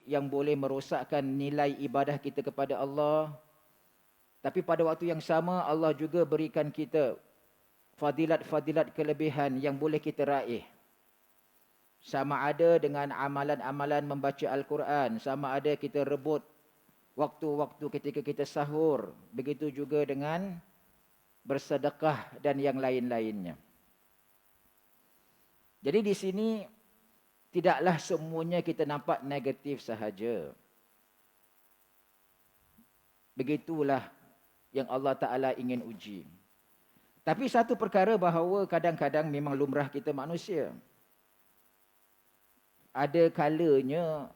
yang boleh merosakkan nilai ibadah kita kepada Allah. Tapi pada waktu yang sama Allah juga berikan kita fadilat-fadilat kelebihan yang boleh kita raih. Sama ada dengan amalan-amalan membaca Al-Quran, sama ada kita rebut waktu-waktu ketika kita sahur, begitu juga dengan bersedekah dan yang lain-lainnya. Jadi di sini tidaklah semuanya kita nampak negatif sahaja. Begitulah yang Allah Ta'ala ingin uji. Tapi satu perkara bahawa kadang-kadang memang lumrah kita manusia. Ada kalanya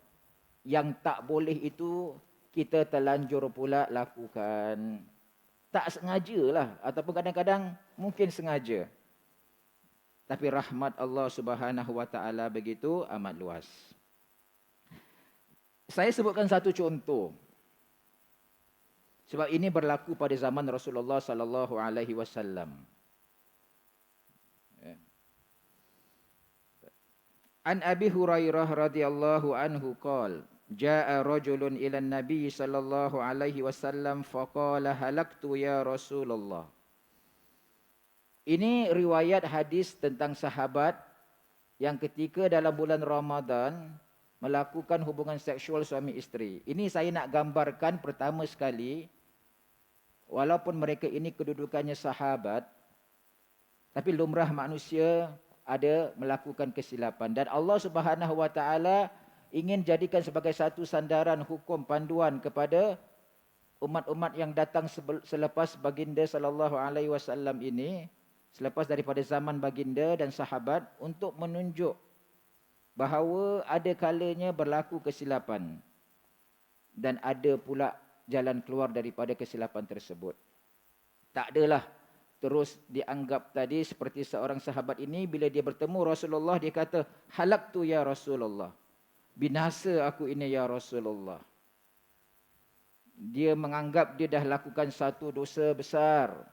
yang tak boleh itu kita terlanjur pula lakukan. Tak sengajalah ataupun kadang-kadang mungkin sengaja. Tapi rahmat Allah Subhanahu Wa Ta'ala begitu amat luas. Saya sebutkan satu contoh. Sebab ini berlaku pada zaman Rasulullah sallallahu alaihi wasallam. An Abi Hurairah radhiyallahu anhu qala jaa rajulun ila an-nabi sallallahu alaihi wasallam faqala halaktu ya Rasulullah. Ini riwayat hadis tentang sahabat yang ketika dalam bulan Ramadan melakukan hubungan seksual suami isteri. Ini saya nak gambarkan pertama sekali, walaupun mereka ini kedudukannya sahabat, tapi lumrah manusia ada melakukan kesilapan. Dan Allah Subhanahu Wa Ta'ala ingin jadikan sebagai satu sandaran hukum panduan kepada umat-umat yang datang selepas baginda sallallahu alaihi wasallam ini, selepas daripada zaman baginda dan sahabat, untuk menunjuk bahawa ada kalanya berlaku kesilapan dan ada pula jalan keluar daripada kesilapan tersebut. Tak adalah terus dianggap tadi seperti seorang sahabat ini bila dia bertemu Rasulullah, dia kata halaktu ya Rasulullah, binasa aku ini ya Rasulullah. Dia menganggap dia dah lakukan satu dosa besar,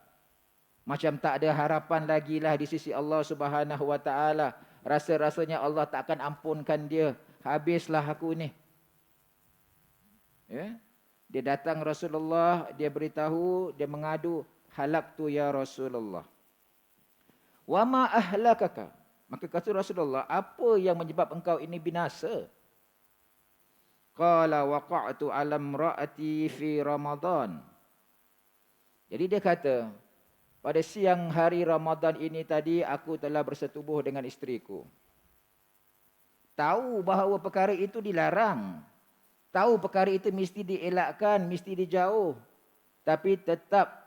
macam tak ada harapan lagi lah di sisi Allah Subhanahu Wa Ta'ala. Rasa-rasanya Allah tak akan ampunkan dia, habislah aku ni. Ya? Dia datang Rasulullah, dia beritahu, dia mengadu, halaktu ya Rasulullah. Wa ma ahlakaka? Maka kata Rasulullah, apa yang menyebab engkau ini binasa? Qala waqa'tu 'ala imra'ati fi Ramadan. Jadi dia kata, pada siang hari Ramadan ini tadi aku telah bersetubuh dengan isteriku. Tahu bahawa perkara itu dilarang. Tahu perkara itu mesti dielakkan, mesti dijauh. Tapi tetap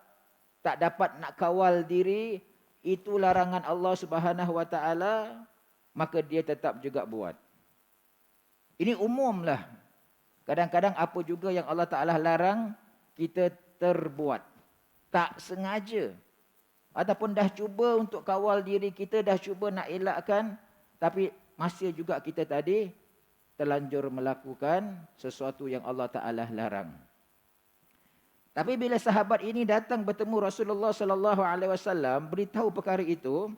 tak dapat nak kawal diri, itu larangan Allah Subhanahu Wa Ta'ala, maka dia tetap juga buat. Ini umumlah. Kadang-kadang apa juga yang Allah Ta'ala larang, kita terbuat. Tak sengaja. Ataupun dah cuba untuk kawal diri kita, dah cuba nak elakkan, tapi masih juga kita tadi terlanjur melakukan sesuatu yang Allah Ta'ala larang. Tapi bila sahabat ini datang bertemu Rasulullah sallallahu alaihi wasallam, beritahu perkara itu,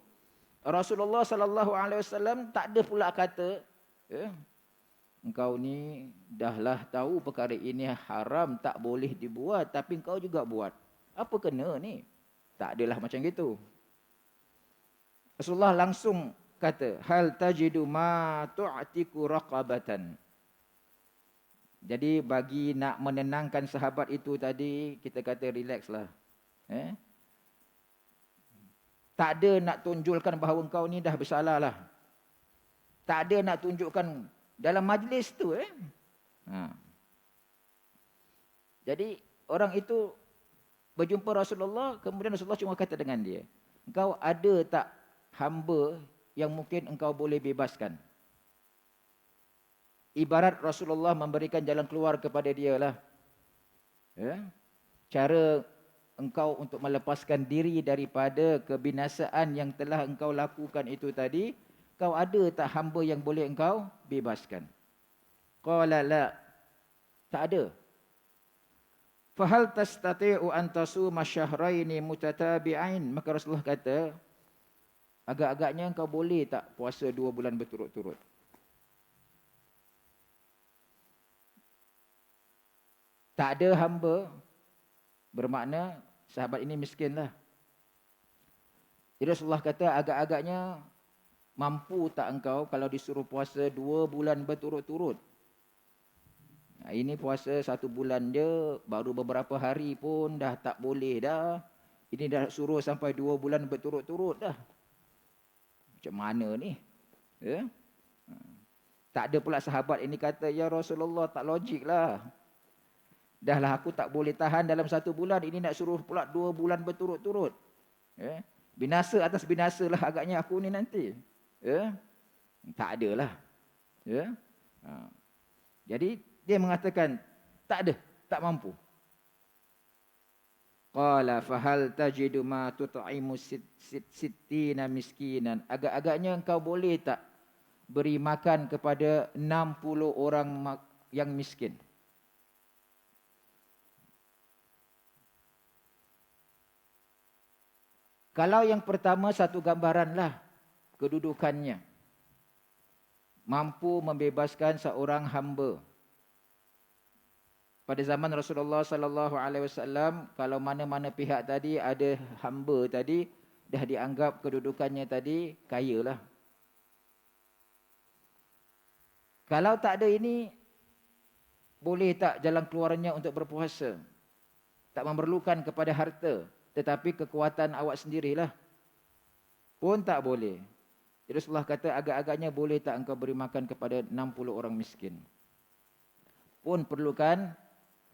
Rasulullah sallallahu alaihi wasallam tak ada pula kata, engkau ni dahlah tahu perkara ini haram, tak boleh dibuat, tapi engkau juga buat. Apa kena ni? Tak adalah macam gitu. Rasulullah langsung kata, hal tajidu ma tu'tiku raqabatan. Jadi bagi nak menenangkan sahabat itu tadi, kita kata relaxlah. Tak ada nak tunjulkan bahawa engkau ni dah bersalah lah. Tak ada nak tunjukkan dalam majlis tu. Jadi orang itu berjumpa Rasulullah, kemudian Rasulullah cuma kata dengan dia, engkau ada tak hamba yang mungkin engkau boleh bebaskan? Ibarat Rasulullah memberikan jalan keluar kepada dia lah. Cara engkau untuk melepaskan diri daripada kebinasaan yang telah engkau lakukan itu tadi, kau ada tak hamba yang boleh engkau bebaskan? Qala la, tak ada. Fahal tastati'u an tasuma syahraini mutatabi'ain? Maka Rasulullah kata, agak-agaknya engkau boleh tak puasa 2 bulan berturut-turut? Tak ada hamba, bermakna sahabat ini miskinlah. Jadi Rasulullah kata, agak-agaknya mampu tak engkau kalau disuruh puasa 2 bulan berturut-turut? Ini puasa 1 bulan je, baru beberapa hari pun dah tak boleh dah. Ini dah suruh sampai 2 bulan berturut-turut dah. Macam mana ni? Ya? Tak ada pula sahabat ini kata, ya Rasulullah, tak logik lah. Dah lah aku tak boleh tahan dalam 1 bulan, ini nak suruh pula 2 bulan berturut-turut. Ya? Binasa atas binasa lah agaknya aku ni nanti. Ya? Tak adalah. Ya? Jadi dia mengatakan, tak ada, tak mampu. Qala fahal tajidu ma tut'imu sittina miskinan. Agak-agaknya engkau boleh tak beri makan kepada 60 orang yang miskin? Kalau yang pertama satu gambaranlah kedudukannya. Mampu membebaskan seorang hamba. Pada zaman Rasulullah sallallahu alaihi wasallam, kalau mana-mana pihak tadi ada hamba tadi, dah dianggap kedudukannya tadi kayalah. Kalau tak ada ini, boleh tak jalan keluarnya untuk berpuasa? Tak memerlukan kepada harta, tetapi kekuatan awak sendirilah. Pun tak boleh. Jadi Rasulullah kata, agak-agaknya boleh tak engkau beri makan kepada 60 orang miskin? Pun perlukan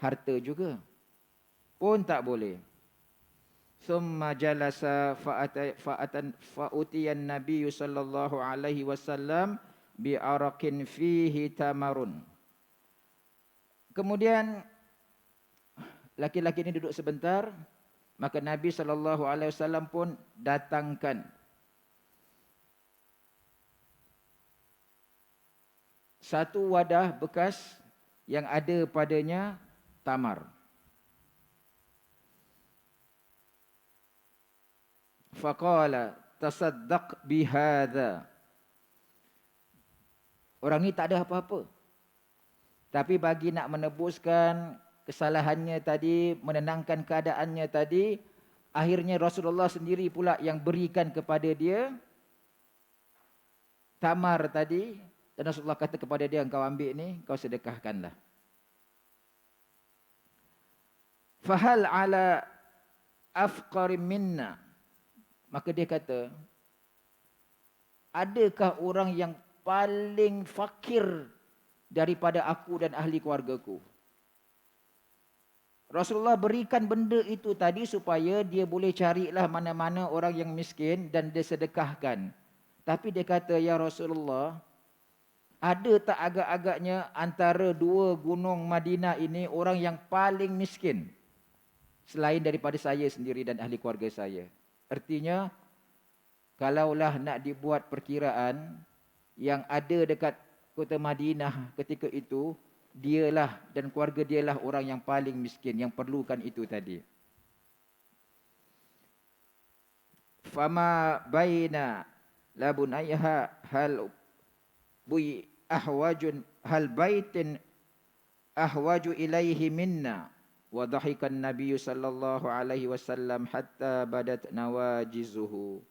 harta juga. Pun tak boleh. Summa jalasa fa'utiyan Nabi sallallahu alaihi wasallam bi'araqin fihi tamarun. Kemudian laki-laki ini duduk sebentar, maka Nabi sallallahu alaihi wasallam pun datangkan satu wadah bekas yang ada padanya tamar. Faqala tasaddaq bihadza. Orang ni tak ada apa-apa, tapi bagi nak menebuskan kesalahannya tadi, menenangkan keadaannya tadi, akhirnya Rasulullah sendiri pula yang berikan kepada dia tamar tadi. Dan Rasulullah kata kepada dia, engkau ambil ni, kau sedekahkanlah. Fahal ala afqari minna. Maka dia kata, adakah orang yang paling fakir daripada aku dan ahli keluargaku? Rasulullah berikan benda itu tadi supaya dia boleh carilah mana-mana orang yang miskin dan dia sedekahkan. Tapi dia kata, ya Rasulullah, ada tak agak-agaknya antara 2 gunung Madinah ini orang yang paling miskin selain daripada saya sendiri dan ahli keluarga saya? Artinya, kalaulah nak dibuat perkiraan, yang ada dekat kota Madinah ketika itu, dialah dan keluarga dialah orang yang paling miskin, yang perlukan itu tadi. Fama baina labunaiha hal bui ahwajun hal baitin ahwaju ilaihi minna. Wa dhahikan Nabi sallallahu alaihi wasallam hatta badat nawajizuhu.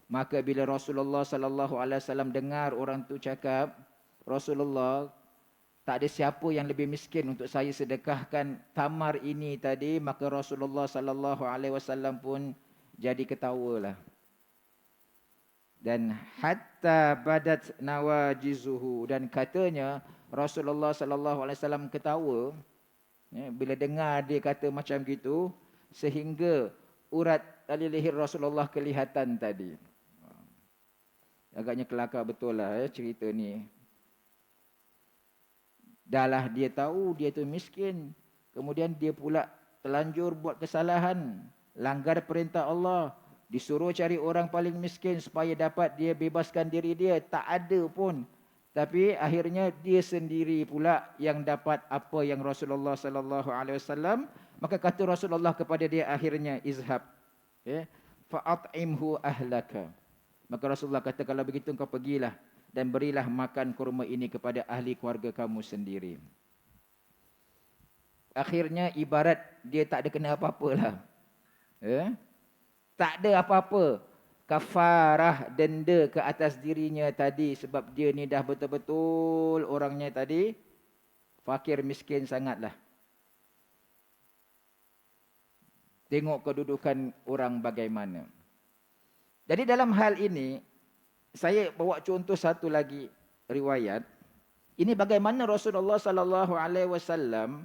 Maka bila Rasulullah sallallahu alaihi wasallam dengar orang tu cakap, Rasulullah, tak ada siapa yang lebih miskin untuk saya sedekahkan tamar ini tadi, maka Rasulullah sallallahu alaihi wasallam pun jadi ketawalah. Dan hatta badat nawajizuhu, dan katanya Rasulullah sallallahu alaihi wasallam ketawa bila dengar dia kata macam gitu, sehingga urat tali leher Rasulullah kelihatan tadi. Agaknya kelakar betul lah cerita ni. Dahlah dia tahu dia tu miskin, kemudian dia pula terlanjur buat kesalahan, langgar perintah Allah, disuruh cari orang paling miskin supaya dapat dia bebaskan diri dia, tak ada pun. Tapi akhirnya dia sendiri pula yang dapat apa yang Rasulullah sallallahu alaihi wasallam. Maka kata Rasulullah kepada dia akhirnya, izhab fa'at'imhu ahlaka. Maka Rasulullah kata, kalau begitu kau pergilah dan berilah makan kurma ini kepada ahli keluarga kamu sendiri. Akhirnya ibarat dia tak ada kena apa-apa lah. Tak ada apa-apa kafarah denda ke atas dirinya tadi sebab dia ni dah betul-betul orangnya tadi fakir miskin sangatlah. Tengok kedudukan orang bagaimana. Jadi dalam hal ini saya bawa contoh satu lagi riwayat. Ini bagaimana Rasulullah sallallahu alaihi wasallam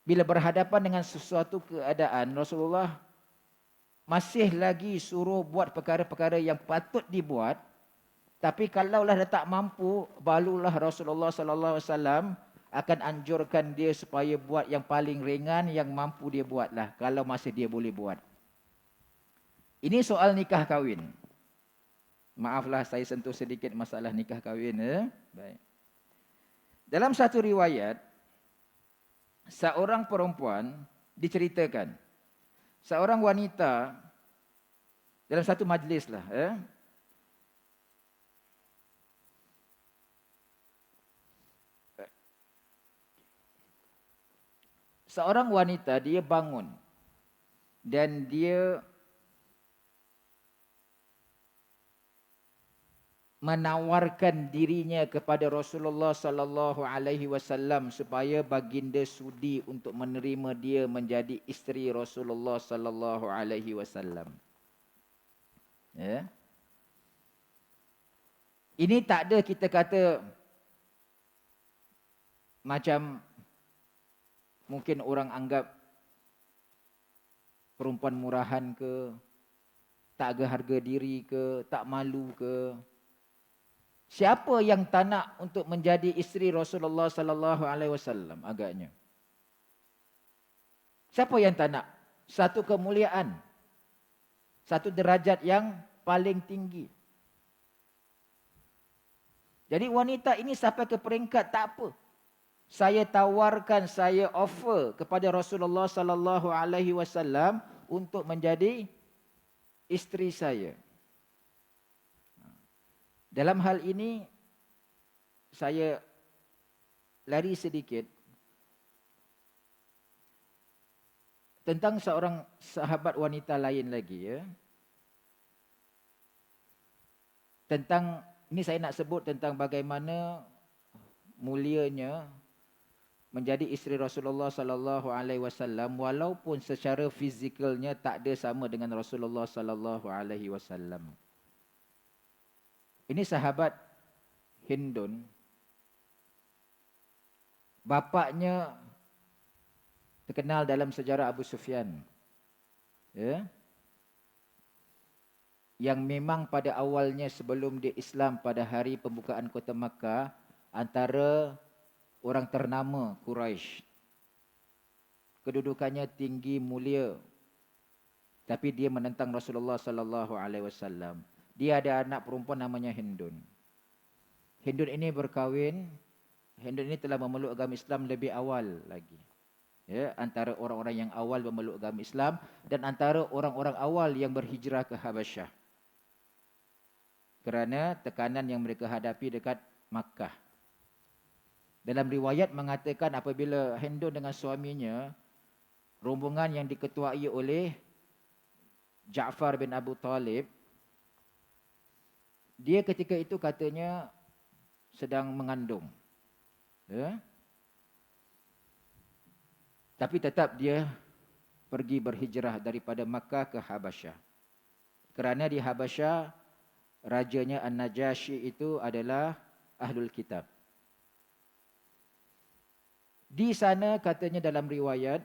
bila berhadapan dengan sesuatu keadaan, Rasulullah masih lagi suruh buat perkara-perkara yang patut dibuat. Tapi kalaulah dia tak mampu, barulah Rasulullah sallallahu alaihi wasallam akan anjurkan dia supaya buat yang paling ringan yang mampu dia buatlah kalau masih dia boleh buat. Ini soal nikah kahwin. Maaflah saya sentuh sedikit masalah nikah kahwin. Baik. Dalam satu riwayat, seorang perempuan diceritakan, seorang wanita dalam satu majlis lah, seorang wanita dia bangun dan dia menawarkan dirinya kepada Rasulullah sallallahu alaihi wasallam supaya baginda sudi untuk menerima dia menjadi isteri Rasulullah sallallahu alaihi wasallam. Ya. Ini tak ada kita kata macam mungkin orang anggap perempuan murahan ke, tak ada harga diri ke, tak malu ke. Siapa yang tak nak untuk menjadi isteri Rasulullah sallallahu alaihi wasallam agaknya? Siapa yang tak nak? Satu kemuliaan. Satu derajat yang paling tinggi. Jadi wanita ini sampai ke peringkat tak apa. Saya tawarkan, saya offer kepada Rasulullah sallallahu alaihi wasallam untuk menjadi isteri saya. Dalam hal ini saya lari sedikit tentang seorang sahabat wanita lain lagi ya. Tentang ini saya nak sebut tentang bagaimana mulianya menjadi isteri Rasulullah sallallahu alaihi wasallam walaupun secara fizikalnya tak ada sama dengan Rasulullah sallallahu alaihi wasallam. Ini sahabat Hindun. Bapaknya terkenal dalam sejarah Abu Sufyan. Ya. Yang memang pada awalnya sebelum dia Islam pada hari pembukaan kota Makkah antara orang ternama Quraisy. Kedudukannya tinggi mulia. Tapi dia menentang Rasulullah sallallahu alaihi wasallam. Dia ada anak perempuan namanya Hindun. Hindun ini berkahwin. Hindun ini telah memeluk agama Islam lebih awal lagi. Ya, antara orang-orang yang awal memeluk agama Islam dan antara orang-orang awal yang berhijrah ke Habasyah. Kerana tekanan yang mereka hadapi dekat Makkah. Dalam riwayat mengatakan apabila Hindun dengan suaminya, rombongan yang diketuai oleh Ja'far bin Abu Talib, dia ketika itu katanya sedang mengandung. Ya? Tapi tetap dia pergi berhijrah daripada Makkah ke Habasyah. Kerana di Habasyah, rajanya An-Najasyi itu adalah Ahlul Kitab. Di sana katanya dalam riwayat,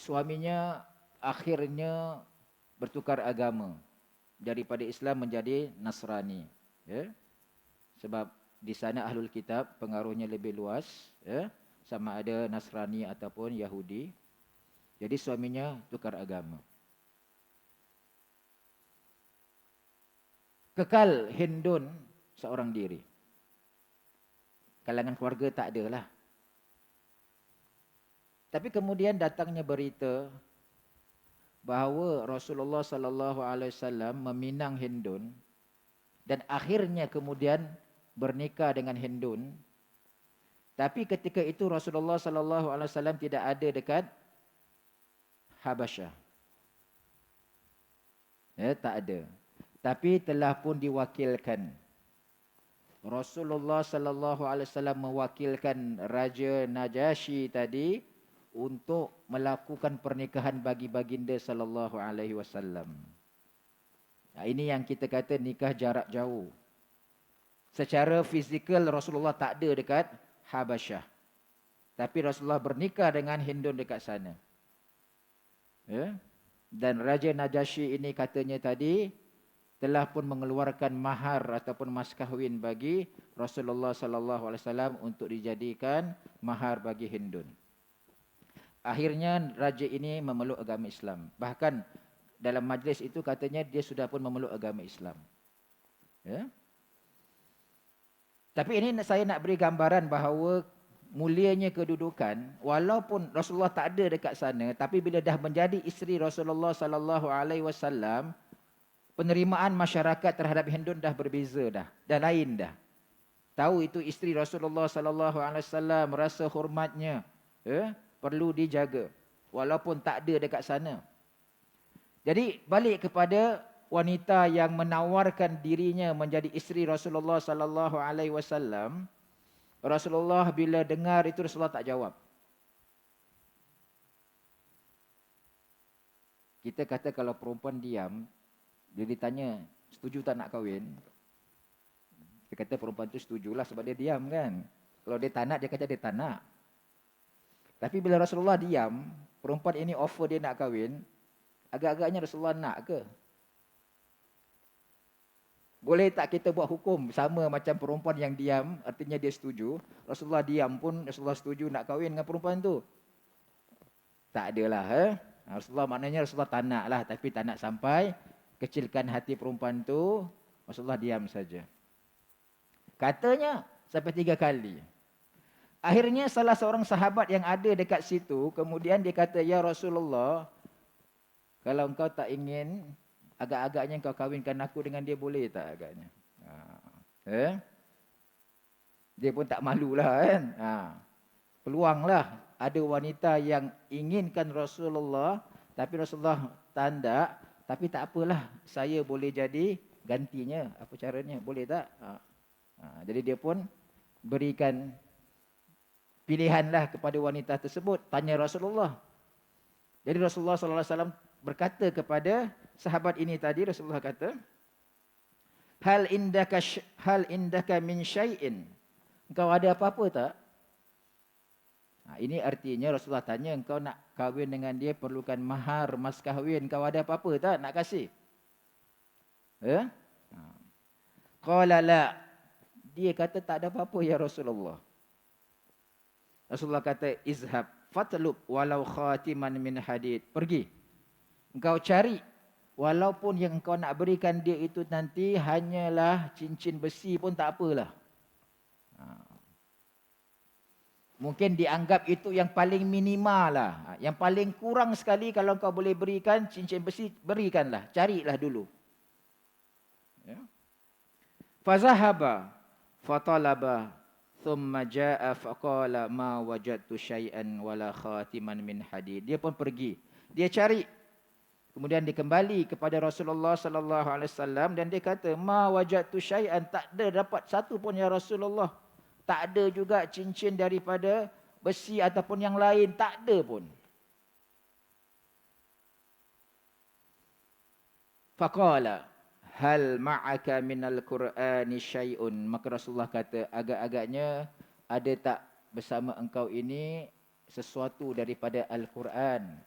suaminya akhirnya bertukar agama. Daripada Islam menjadi Nasrani. Ya? Sebab di sana Ahlul Kitab pengaruhnya lebih luas. Ya? Sama ada Nasrani ataupun Yahudi. Jadi suaminya tukar agama. Kekal Hindun seorang diri. Kalangan keluarga tak ada lah. Tapi kemudian datangnya berita bahawa Rasulullah sallallahu alaihi wasallam meminang Hindun dan akhirnya kemudian bernikah dengan Hindun. Tapi ketika itu Rasulullah sallallahu alaihi wasallam tidak ada dekat Habasyah. Tak ada. Tapi telah pun diwakilkan. Rasulullah sallallahu alaihi wasallam mewakilkan Raja Najasyi tadi untuk melakukan pernikahan bagi baginda sallallahu alaihi wasallam. Ini yang kita kata nikah jarak jauh. Secara fizikal Rasulullah tak ada dekat Habasyah. Tapi Rasulullah bernikah dengan Hindun dekat sana. Dan Raja Najasyi ini katanya tadi telah pun mengeluarkan mahar ataupun mas kahwin bagi Rasulullah sallallahu alaihi wasallam untuk dijadikan mahar bagi Hindun. Akhirnya raja ini memeluk agama Islam. Bahkan dalam majlis itu katanya dia sudah pun memeluk agama Islam. Tapi ini saya nak beri gambaran bahawa mulianya kedudukan, walaupun Rasulullah tak ada dekat sana, tapi bila dah menjadi isteri Rasulullah sallallahu alaihi wasallam, penerimaan masyarakat terhadap Hindun dah berbeza dah lain dah. Tahu itu isteri Rasulullah sallallahu alaihi wasallam, rasa hormatnya perlu dijaga walaupun tak ada dekat sana. Jadi balik kepada wanita yang menawarkan dirinya menjadi isteri Rasulullah sallallahu alaihi wasallam. Rasulullah bila dengar itu Rasulullah tak jawab. Kita kata kalau perempuan diam, dia ditanya setuju tak nak kahwin, dia kata perempuan tu setujulah sebab dia diam kan. Kalau dia tak nak, dia kata dia tak nak. Tapi bila Rasulullah diam, perempuan ini offer dia nak kahwin, agak-agaknya Rasulullah nak ke? Boleh tak kita buat hukum sama macam perempuan yang diam, artinya dia setuju. Rasulullah diam pun Rasulullah setuju nak kahwin dengan perempuan tu? Tak adalah. Rasulullah maknanya Rasulullah tak nak lah. Tapi tak nak sampai kecilkan hati perempuan tu. Rasulullah diam saja. Katanya sampai 3 kali. Akhirnya salah seorang sahabat yang ada dekat situ, kemudian dia kata, ya Rasulullah, kalau engkau tak ingin, agak-agaknya engkau kahwinkan aku dengan dia, boleh tak agaknya? Dia pun tak malulah kan. Peluanglah ada wanita yang inginkan Rasulullah, tapi Rasulullah tanda, tapi tak apalah, saya boleh jadi gantinya. Apa caranya? Boleh tak? Jadi dia pun berikan pilihanlah kepada wanita tersebut. Tanya Rasulullah. Jadi Rasulullah sallallahu alaihi wasallam berkata kepada sahabat ini tadi, Rasulullah kata, hal indaka min syai'in, engkau ada apa-apa tak? Ini artinya Rasulullah tanya, engkau nak kahwin dengan dia perlukan mahar, mas kahwin, engkau ada apa-apa tak nak kasih? Qala la, dia kata tak ada apa-apa ya Rasulullah. Rasulullah kata, izhab fatlub walau khatiman min hadid, pergi engkau cari, walaupun yang engkau nak berikan dia itu nanti hanyalah cincin besi pun tak apalah. Mungkin dianggap itu yang paling minimal lah. Yang paling kurang sekali kalau engkau boleh berikan cincin besi, berikanlah. Carilah dulu. Fazahaba fatalaba thumma jaa faqala ma wajadtu syai'an wala khatiman min hadid. Dia pun pergi. Dia cari. Kemudian dia kembali kepada Rasulullah sallallahu alaihi wasallam dan dia kata, ma wajadtu syai'an, tak ada dapat satu pun ya Rasulullah. Tak ada juga cincin daripada besi ataupun yang lain, tak ada pun. Faqala hal ma'aka minal Qur'ani syai'un, maka Rasulullah kata, agak-agaknya ada tak bersama engkau ini sesuatu daripada Al-Quran?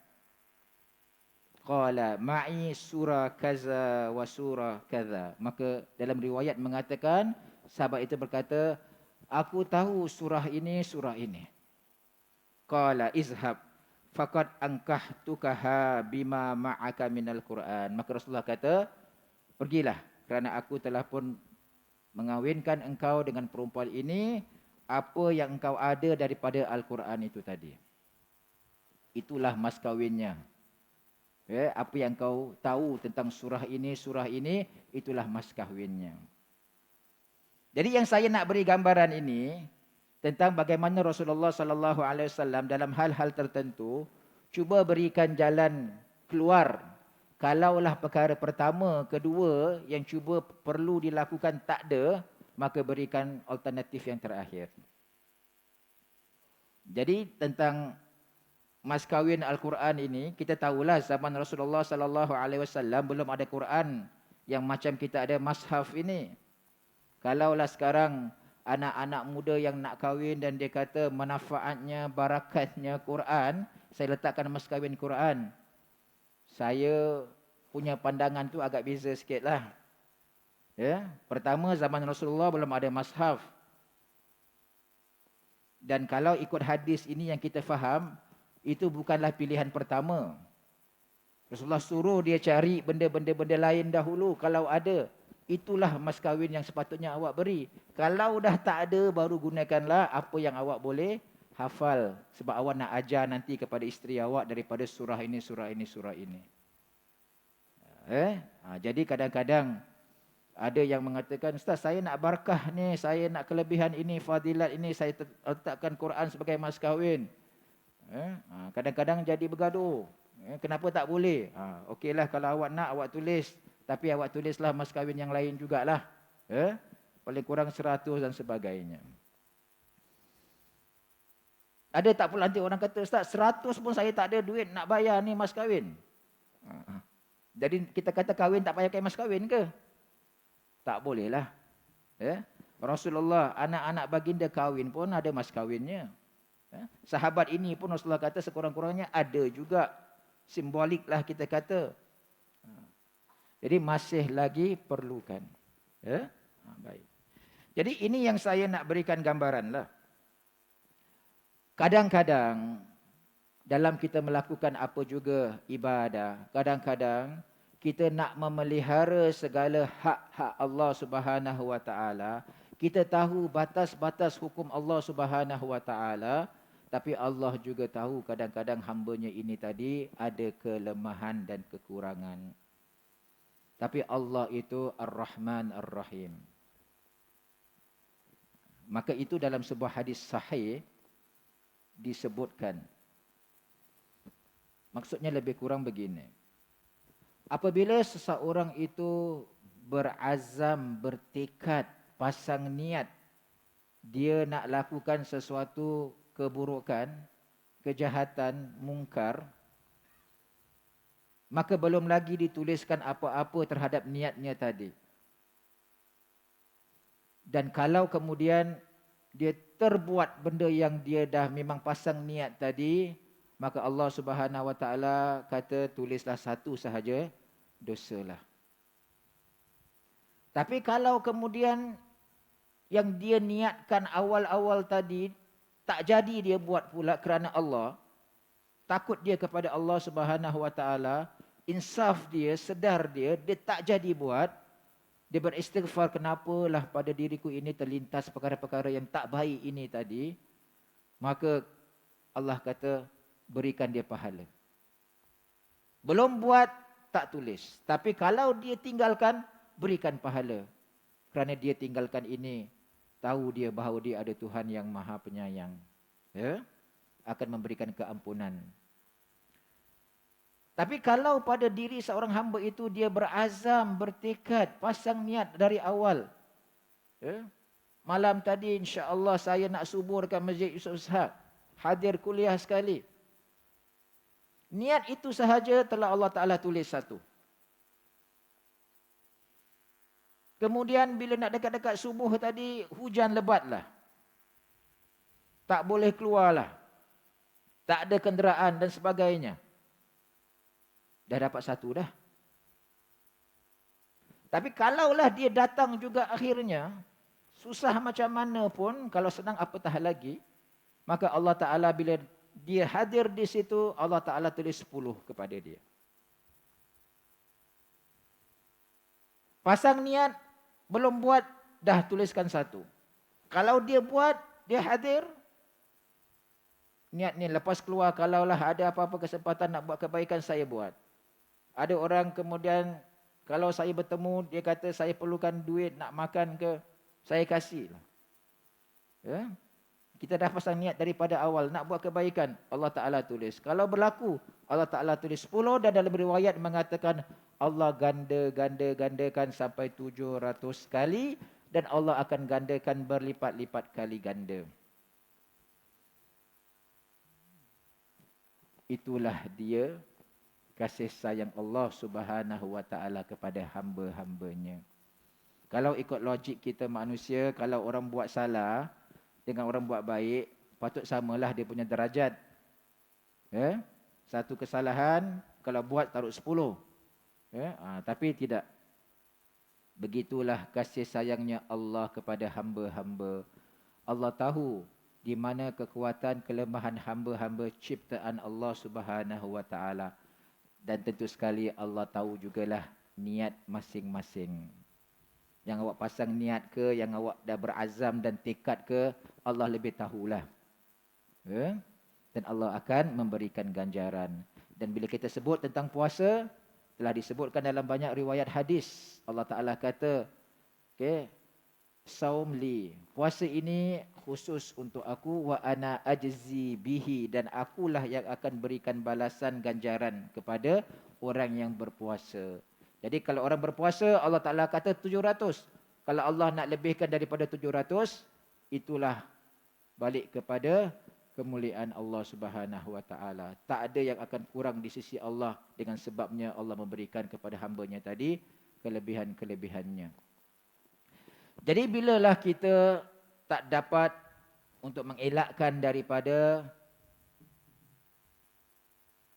Qala ma'i surah kaza wa surah kaza, maka dalam riwayat mengatakan sahabat itu berkata, aku tahu surah ini, surah ini. Qala izhab faqad ankahtukaha bima ma'aka minal Quran, maka Rasulullah kata, pergilah kerana aku telah pun mengawinkan engkau dengan perempuan ini apa yang engkau ada daripada Al-Quran itu tadi. Itulah mas kawinnya. Apa yang kau tahu tentang surah ini, itulah mas kahwinnya. Jadi yang saya nak beri gambaran ini tentang bagaimana Rasulullah sallallahu alaihi wasallam dalam hal-hal tertentu cuba berikan jalan keluar. Kalaulah perkara pertama, kedua yang cuba perlu dilakukan tak ada, maka berikan alternatif yang terakhir. Jadi tentang mas kahwin Al-Quran ini, kita tahulah zaman Rasulullah sallallahu alaihi wasallam belum ada Quran yang macam kita ada mushaf ini. Kalaulah sekarang anak-anak muda yang nak kahwin dan dia kata manfaatnya, barakatnya Quran, saya letakkan mas kahwin Quran. Saya punya pandangan tu agak beza sikitlah. Ya, pertama zaman Rasulullah belum ada mushaf. Dan kalau ikut hadis ini yang kita faham, itu bukanlah pilihan pertama. Rasulullah suruh dia cari benda-benda lain dahulu kalau ada. Itulah mas kahwin yang sepatutnya awak beri. Kalau dah tak ada, baru gunakanlah apa yang awak boleh hafal. Sebab awak nak ajar nanti kepada isteri awak daripada surah ini, surah ini, surah ini. Jadi kadang-kadang ada yang mengatakan, Ustaz, saya nak barakah ni, saya nak kelebihan ini, fadilat ini, saya letakkan Quran sebagai mas kahwin. Kadang-kadang jadi bergaduh. Kenapa tak boleh? Okeylah kalau awak nak, awak tulis. Tapi awak tulislah mas kahwin yang lain jugalah. Paling kurang 100 dan sebagainya. Ada tak pula nanti orang kata, Ustaz, 100 pun saya tak ada duit nak bayar ni mas kahwin. Jadi kita kata kahwin tak payah pakai mas kahwin ke? Tak bolehlah. Rasulullah, anak-anak baginda kahwin pun ada mas kahwinnya. Sahabat ini pun Rasulullah kata sekurang-kurangnya ada juga. Simbolik lah kita kata. Jadi masih lagi perlukan. Baik. Jadi ini yang saya nak berikan gambaran lah. Kadang-kadang dalam kita melakukan apa juga ibadah, kadang-kadang kita nak memelihara segala hak-hak Allah Subhanahu Wa Taala. Kita tahu batas-batas hukum Allah Subhanahu Wa Taala, tapi Allah juga tahu kadang-kadang hamba-Nya ini tadi ada kelemahan dan kekurangan. Tapi Allah itu Ar-Rahman Ar-Rahim. Maka itu dalam sebuah hadis sahih disebutkan. Maksudnya lebih kurang begini. Apabila seseorang itu berazam, bertekad, pasang niat, dia nak lakukan sesuatu keburukan, kejahatan, mungkar, maka belum lagi dituliskan apa-apa terhadap niatnya tadi. Dan kalau kemudian dia terbuat benda yang dia dah memang pasang niat tadi, maka Allah Subhanahu Wa Taala kata tulislah satu sahaja dosalah. Tapi kalau kemudian yang dia niatkan awal-awal tadi tak jadi dia buat pula kerana Allah, takut dia kepada Allah Subhanahu Wa Taala, insaf dia, sedar dia tak jadi buat, dia beristighfar, kenapalah pada diriku ini terlintas perkara-perkara yang tak baik ini tadi, maka Allah kata berikan dia pahala. Belum buat, tak tulis. Tapi kalau dia tinggalkan, berikan pahala. Kerana dia tinggalkan ini, tahu dia bahawa dia ada Tuhan yang Maha Penyayang. Akan memberikan keampunan. Tapi kalau pada diri seorang hamba itu dia berazam, bertekad, pasang niat dari awal. Malam tadi insya-Allah saya nak suburkan Masjid Yusof Ishak. Hadir kuliah sekali. Niat itu sahaja telah Allah Ta'ala tulis satu. Kemudian bila nak dekat-dekat subuh tadi, hujan lebatlah. Tak boleh keluarlah. Tak ada kenderaan dan sebagainya. Dah dapat satu dah. Tapi kalaulah dia datang juga akhirnya, susah macam mana pun, kalau senang apatah lagi, maka Allah Ta'ala bila dia hadir di situ, Allah Ta'ala tulis 10 kepada dia. Pasang niat, belum buat, dah tuliskan satu. Kalau dia buat, dia hadir, niat ni lepas keluar, kalaulah ada apa-apa kesempatan nak buat kebaikan, saya buat. Ada orang kemudian, kalau saya bertemu, dia kata saya perlukan duit nak makan ke, Saya kasih lah. Ya. Kita dah pasang niat daripada awal nak buat kebaikan, Allah Ta'ala tulis. Kalau berlaku, Allah Ta'ala tulis 10 dan dalam riwayat mengatakan Allah gandakan sampai 700 kali dan Allah akan gandakan berlipat-lipat kali ganda. Itulah dia kasih sayang Allah Subhanahu wa taala kepada hamba-hambanya. Kalau ikut logik kita manusia, kalau orang buat salah dengan orang buat baik, patut samalah dia punya derajat. Ya? Satu kesalahan kalau buat taruh 10. Ya? Tapi tidak. Begitulah kasih sayangnya Allah kepada hamba-hamba. Allah tahu di mana kekuatan kelemahan hamba-hamba ciptaan Allah Subhanahu wa taala. Dan tentu sekali Allah tahu jugalah niat masing-masing. Yang awak pasang niat ke, yang awak dah berazam dan tekad ke, Allah lebih tahulah. Ya? Dan Allah akan memberikan ganjaran. Dan bila kita sebut tentang puasa, telah disebutkan dalam banyak riwayat hadis. Allah Ta'ala kata, okay, saum li, puasa ini khusus untuk aku, wa ana ajzi bihi, dan akulah yang akan berikan balasan ganjaran kepada orang yang berpuasa. Jadi kalau orang berpuasa, Allah Ta'ala kata 700. Kalau Allah nak lebihkan daripada 700, itulah balik kepada kemuliaan Allah Subhanahu wa taala. Tak ada yang akan kurang di sisi Allah dengan sebabnya Allah memberikan kepada hamba-Nya tadi kelebihan-kelebihannya. Jadi bilalah kita tak dapat untuk mengelakkan daripada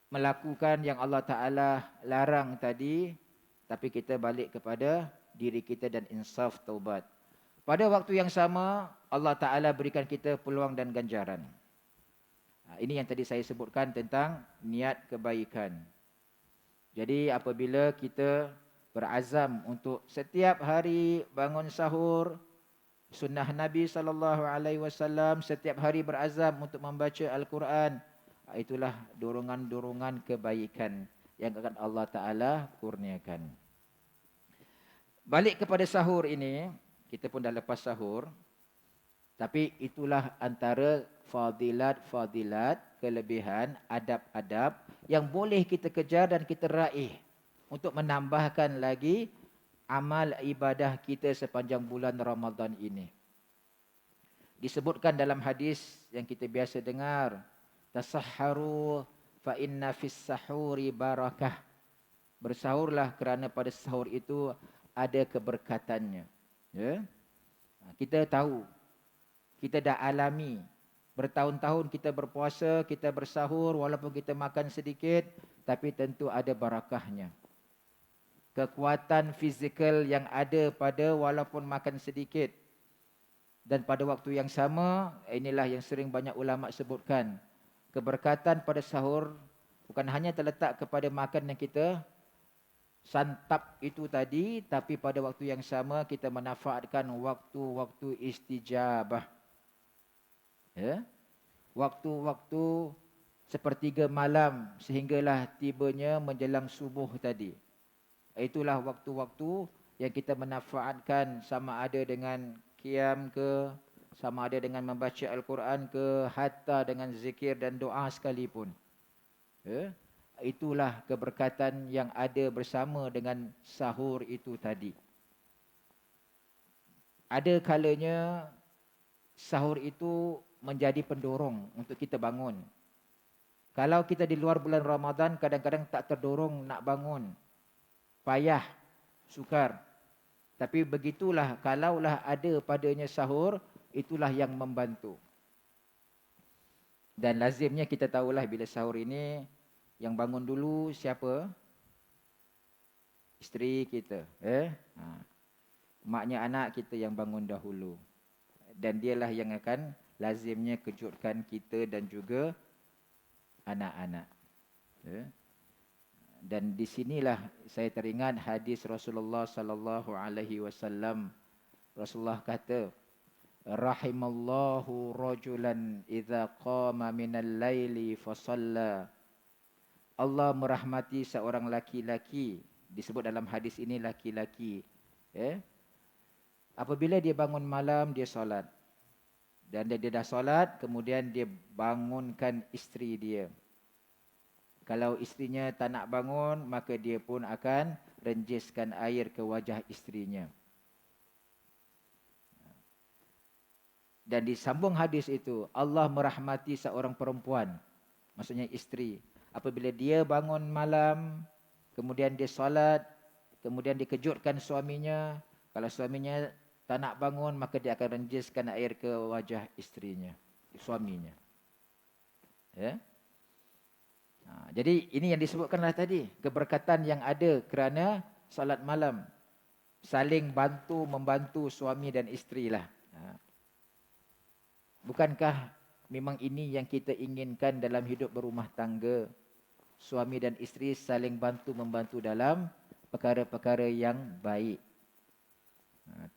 melakukan yang Allah Ta'ala larang tadi, tapi kita balik kepada diri kita dan insaf taubat. Pada waktu yang sama, Allah Ta'ala berikan kita peluang dan ganjaran. Ini yang tadi saya sebutkan tentang niat kebaikan. Jadi apabila kita berazam untuk setiap hari bangun sahur, sunnah Nabi SAW, setiap hari berazam untuk membaca Al-Quran, itulah dorongan-dorongan kebaikan yang akan Allah Ta'ala kurniakan. Balik kepada sahur ini, kita pun dah lepas sahur. Tapi itulah antara fadilat-fadilat, kelebihan, adab-adab yang boleh kita kejar dan kita raih untuk menambahkan lagi amal ibadah kita sepanjang bulan Ramadan ini. Disebutkan dalam hadis yang kita biasa dengar, tasahharu fa inna fis sahuri barakah. Bersahurlah kerana pada sahur itu ada keberkatannya. Ya? Kita tahu, kita dah alami bertahun-tahun kita berpuasa, kita bersahur, walaupun kita makan sedikit, tapi tentu ada barakahnya. Kekuatan fizikal yang ada pada walaupun makan sedikit. Dan pada waktu yang sama, inilah yang sering banyak ulama sebutkan, keberkatan pada sahur bukan hanya terletak kepada makan yang kita santap itu tadi, tapi pada waktu yang sama kita manfaatkan waktu-waktu istijabah. Ya? Waktu-waktu sepertiga malam sehinggalah tibanya menjelang subuh tadi. Itulah waktu-waktu yang kita manfaatkan, sama ada dengan qiyam ke, sama ada dengan membaca Al-Quran ke, hatta dengan zikir dan doa sekalipun. Ya? Itulah keberkatan yang ada bersama dengan sahur itu tadi. Ada kalanya sahur itu menjadi pendorong untuk kita bangun. Kalau kita di luar bulan Ramadan, kadang-kadang tak terdorong nak bangun. Payah, sukar. Tapi begitulah, kalaulah ada padanya sahur, itulah yang membantu. Dan lazimnya kita tahulah bila sahur ini, yang bangun dulu siapa? Isteri kita. Maknya anak kita yang bangun dahulu. Dan dialah yang akan lazimnya kejutkan kita dan juga anak-anak. Dan di sinilah saya teringat hadis Rasulullah sallallahu alaihi wasallam. Rasulullah kata, rahimallahu rajulan idza qama minal laili fa shalla. Allah merahmati seorang laki-laki, disebut dalam hadis ini laki-laki, Apabila dia bangun malam, dia solat. Dan dia dah solat, kemudian dia bangunkan isteri dia. Kalau isterinya tak nak bangun, maka dia pun akan renjiskan air ke wajah isterinya. Dan disambung hadis itu, Allah merahmati seorang perempuan, maksudnya isteri. Apabila dia bangun malam, kemudian dia solat, kemudian dikejutkan suaminya. Kalau suaminya tak nak bangun, maka dia akan renjiskan air ke wajah isterinya, suaminya. Ya. Jadi ini yang disebutkanlah tadi, keberkatan yang ada kerana salat malam. Saling bantu membantu suami dan isteri lah. Bukankah memang ini yang kita inginkan dalam hidup berumah tangga? Suami dan isteri saling bantu membantu dalam perkara-perkara yang baik.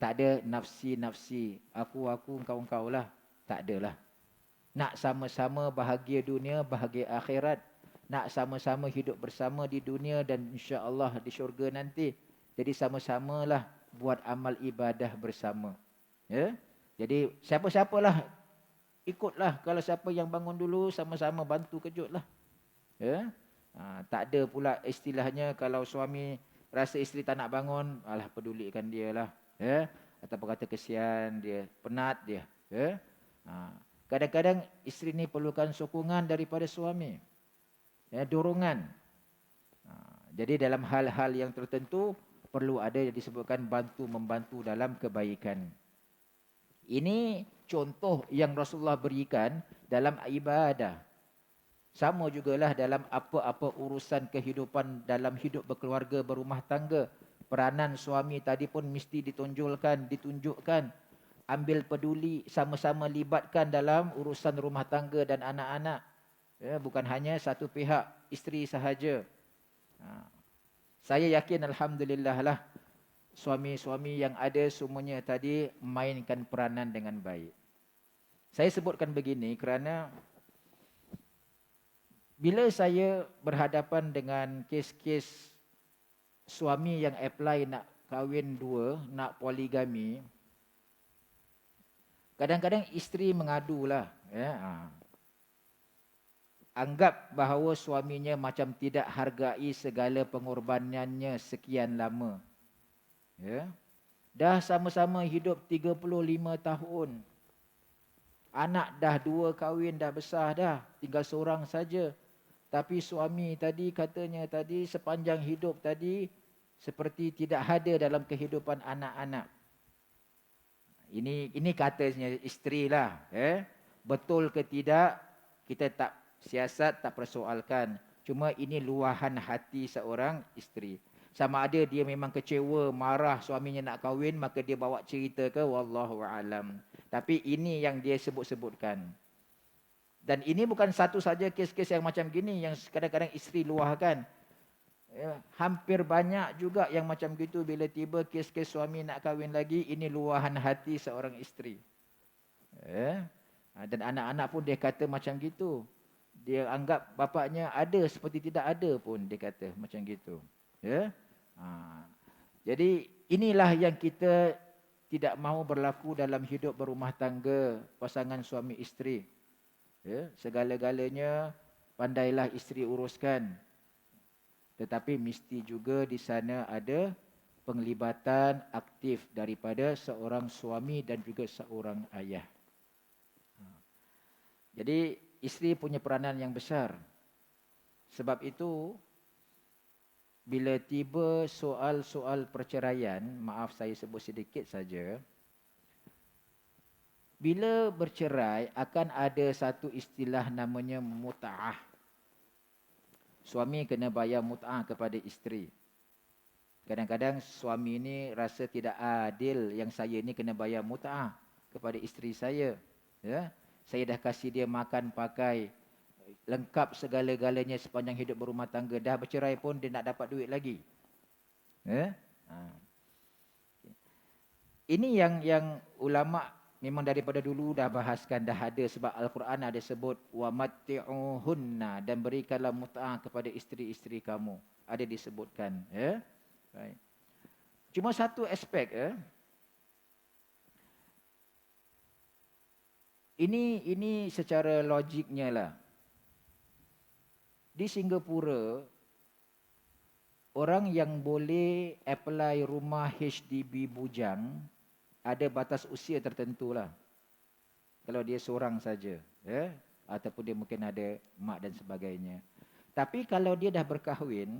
Tak ada nafsi-nafsi, aku, engkau lah. Tak adalah. Nak sama-sama bahagia dunia, bahagia akhirat. Nak sama-sama hidup bersama di dunia dan insya-Allah di syurga nanti. Jadi sama-samalah buat amal ibadah bersama. Ya? Jadi siapa-siapalah ikutlah. Kalau siapa yang bangun dulu, sama-sama bantu kejutlah. Ya? Tak ada pula istilahnya kalau suami rasa isteri tak nak bangun, alah pedulikan dia lah. Ya? Ataupun kata kesian dia, penat dia. Ya? Kadang-kadang isteri ni perlukan sokongan daripada suami. Ya, dorongan. Jadi dalam hal-hal yang tertentu perlu ada yang disebutkan bantu-membantu dalam kebaikan. Ini contoh yang Rasulullah berikan dalam ibadah. Sama jugalah dalam apa-apa urusan kehidupan dalam hidup berkeluarga, berumah tangga. Peranan suami tadi pun mesti ditunjukkan. Ambil peduli, sama-sama libatkan dalam urusan rumah tangga dan anak-anak. Ya, bukan hanya satu pihak, isteri sahaja. Saya yakin alhamdulillah lah, suami-suami yang ada semuanya tadi mainkan peranan dengan baik. Saya sebutkan begini kerana bila saya berhadapan dengan kes-kes suami yang apply nak kahwin dua, nak poligami, kadang-kadang isteri mengadulah. Ya, anggap bahawa suaminya macam tidak hargai segala pengorbanannya sekian lama. Ya. Dah sama-sama hidup 35 tahun. Anak dah 2 kahwin, dah besar dah. Tinggal seorang saja. Tapi suami tadi katanya tadi sepanjang hidup tadi seperti tidak ada dalam kehidupan anak-anak. Ini katanya isteri lah. Betul ke tidak, kita tak siasat, tak persoalkan. Cuma ini luahan hati seorang isteri. Sama ada dia memang kecewa, marah suaminya nak kahwin, maka dia bawa cerita ke wallahu alam. Tapi ini yang dia sebut-sebutkan. Dan ini bukan satu saja kes-kes yang macam gini yang kadang-kadang isteri luahkan. Ya, hampir banyak juga yang macam gitu bila tiba kes-kes suami nak kahwin lagi, ini luahan hati seorang isteri. Dan anak-anak pun dia kata macam gitu. Dia anggap bapaknya ada seperti tidak ada pun, dia kata macam gitu. Ya. Jadi inilah yang kita tidak mahu berlaku dalam hidup berumah tangga pasangan suami isteri. Ya, segala-galanya pandailah isteri uruskan. Tetapi mesti juga di sana ada penglibatan aktif daripada seorang suami dan juga seorang ayah. Jadi isteri punya peranan yang besar. Sebab itu bila tiba soal-soal perceraian, maaf saya sebut sedikit saja. Bila bercerai akan ada satu istilah namanya mut'ah. Suami kena bayar mut'ah kepada isteri. Kadang-kadang suami ini rasa tidak adil yang saya ni kena bayar mut'ah kepada isteri saya. Ya? Saya dah kasih dia makan, pakai, lengkap segala-galanya sepanjang hidup berumah tangga. Dah bercerai pun dia nak dapat duit lagi. Ya? Ini yang ulama' memang daripada dulu dah bahaskan, dah ada. Sebab Al-Quran ada sebut wa matti'uhunna, dan berikanlah mut'ah kepada isteri-isteri kamu. Ada disebutkan. Ya? Right. Cuma satu aspek. Ini secara logiknya lah. Di Singapura, orang yang boleh apply rumah HDB bujang ada batas usia tertentu lah. Kalau dia seorang saja, ya, ataupun dia mungkin ada mak dan sebagainya. Tapi kalau dia dah berkahwin,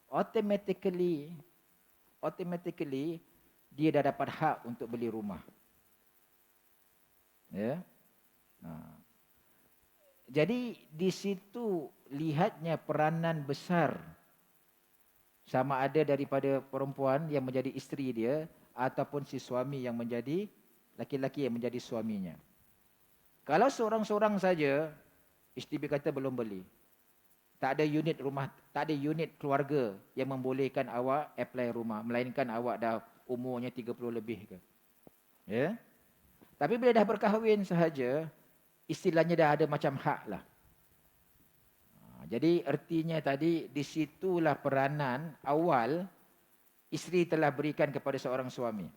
automatically dia dah dapat hak untuk beli rumah. Ya. Jadi di situ lihatnya peranan besar sama ada daripada perempuan yang menjadi isteri dia ataupun si suami yang menjadi laki-laki yang menjadi suaminya. Kalau seorang-seorang saja, isteri kata belum beli. Tak ada unit rumah, tak ada unit keluarga yang membolehkan awak apply rumah, melainkan awak dah umurnya 30 lebih ke. Ya. Tapi bila dah berkahwin sahaja, istilahnya dah ada macam hak lah. Jadi ertinya tadi, di situlah peranan awal isteri telah berikan kepada seorang suami.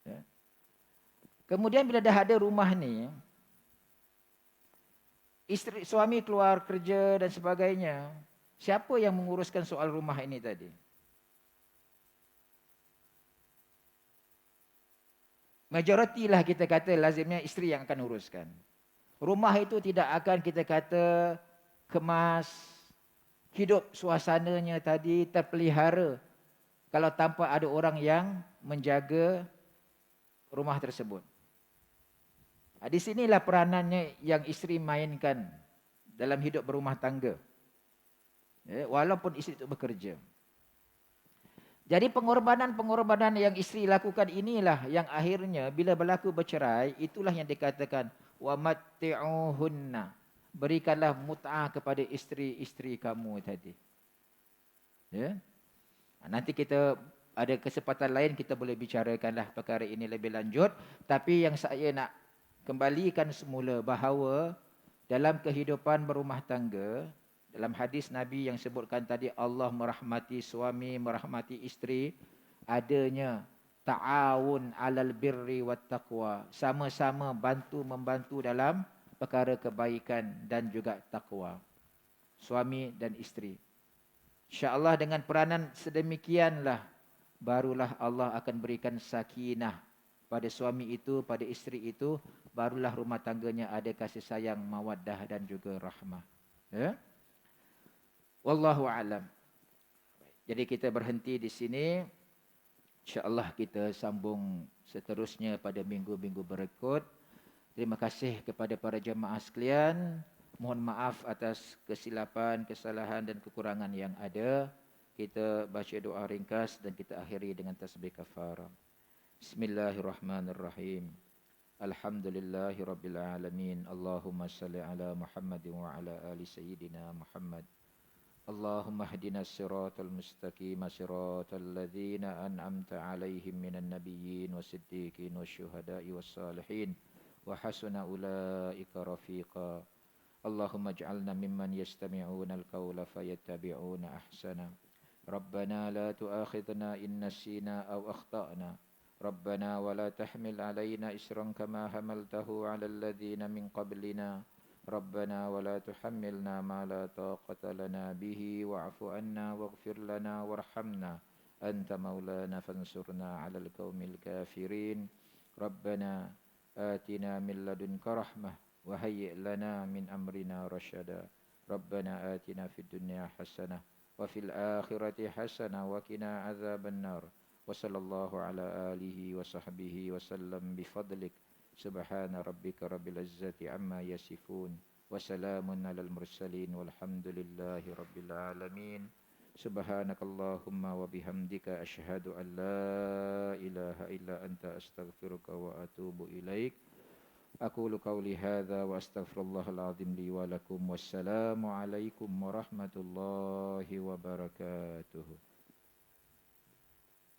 Ya. Kemudian bila dah ada rumah ni, suami keluar kerja dan sebagainya, siapa yang menguruskan soal rumah ini tadi? Majoriti lah kita kata lazimnya isteri yang akan uruskan. Rumah itu tidak akan kita kata kemas, hidup suasananya tadi terpelihara kalau tanpa ada orang yang menjaga rumah tersebut. Di sinilah peranannya yang isteri mainkan dalam hidup berumah tangga. Ya, walaupun isteri itu bekerja. Jadi pengorbanan-pengorbanan yang isteri lakukan inilah yang akhirnya bila berlaku bercerai, itulah yang dikatakan wa matti'uhunna. Berikanlah mut'ah kepada isteri-isteri kamu tadi. Ya. Nanti kita ada kesempatan lain kita boleh bicarakanlah perkara ini lebih lanjut, tapi yang saya nak kembalikan semula bahawa dalam kehidupan berumah tangga, dalam hadis Nabi yang sebutkan tadi, Allah merahmati suami, merahmati isteri, adanya ta'awun 'alal birri wat taqwa, sama-sama bantu-membantu dalam perkara kebaikan dan juga takwa. Suami dan isteri. Insya-Allah dengan peranan sedemikianlah barulah Allah akan berikan sakinah pada suami itu, pada isteri itu, barulah rumah tangganya ada kasih sayang, mawaddah dan juga rahmah. Ya? Wallahu a'lam. Jadi kita berhenti di sini. Insya-Allah kita sambung seterusnya pada minggu-minggu berikut. Terima kasih kepada para jemaah sekalian. Mohon maaf atas kesilapan, kesalahan dan kekurangan yang ada. Kita baca doa ringkas dan kita akhiri dengan tasbih kafarah. Bismillahirrahmanirrahim. Alhamdulillahirabbil alamin. Allahumma salli ala Muhammad wa ala ali sayyidina Muhammad. Allahumma hdina as-siratal mustaqim, siratal ladzina an'amta 'alaihim minan nabiyyin was-siddiqin wasyuhada'i was-salihin wa hasuna ulaika rafiqa. Allahumma ij'alna mimman yastami'una al-qawla fayattabi'una ahsana. Rabbana la tu'akhidhna in nasina aw akhtana. Rabbana wa la tahmil 'alaina isran kama hamaltahu 'alal ladzina min qablina. ربنا ولا تحملنا ما لا طاقة لنا به واعف عنا واغفر لنا وارحمنا أنت مولانا فانصرنا على القوم الكافرين ربنا آتنا من لدنك رحمة وهيئ لنا من أمرنا رشدا ربنا آتنا في الدنيا حسنة وفي الآخرة حسنة وقنا عذاب النار وصلى الله على آله وصحبه وسلم بفضلك سبحان ربك رب العزة عما يصفون وسلام على المرسلين والحمد لله رب العالمين سبحانك اللهم وبحمدك أشهد أن لا إله إلا أنت أستغفرك وأتوب إليك أقول قولي هذا وأستغفر الله العظيم لي ولكم والسلام عليكم ورحمة الله وبركاته.